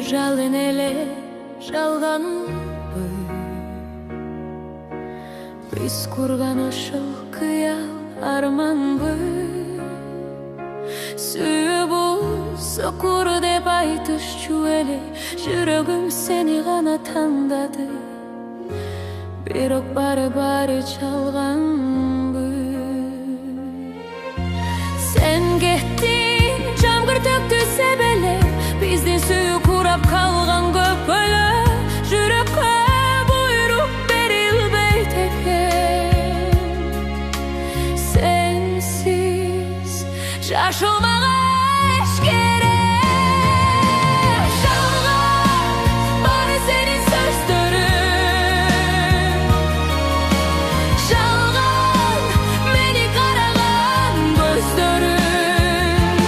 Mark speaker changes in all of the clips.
Speaker 1: жалын эле жалганбы биз курган ошол кыял арманбы сүйүү бул сокур деп айтышчу эле жүрөгүм сени гана тандады бирок баары жалганбы сен кеттиң жамгыр төктү себелеп биздин сүйүү курап калган көпөлө жүрөккө буйрук берилбейт экен сенсиз жашылмага эч керек жалган баары сенин сөздөрүң жалган мени караган көздөрүң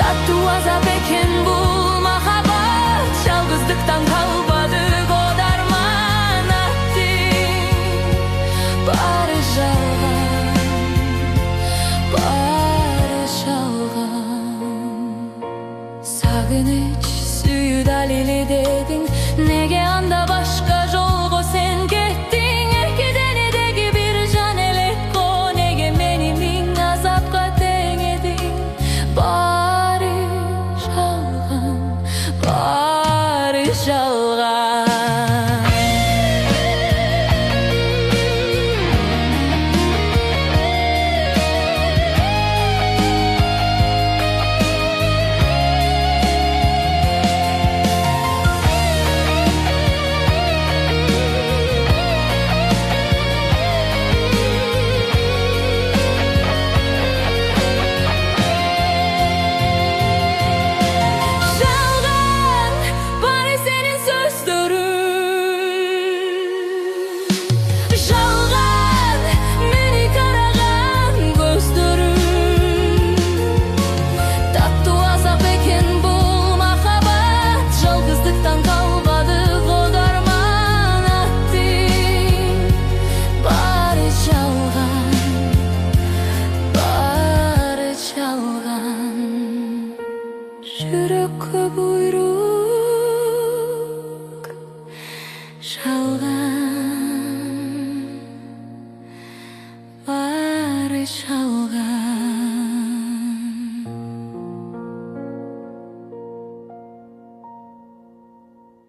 Speaker 1: таттуу азап экен бул махабат жалгыздыктан калбады кодарман аттың баары жалган баары жалган сагыныч сүйүү далили дедиң неге анда башка жолго сен кеттиң эки денедеги бир жан элек го неге мени миң азапка теңедиң баары жалган баары жалган жалган баары сенин сөздөрүң жалган мени караган көздөрүң таттуу азап экен бул махабат жалгыздыктан калбады кодарман аттың баары жалган жүрөккө буйрук жалган баары жалган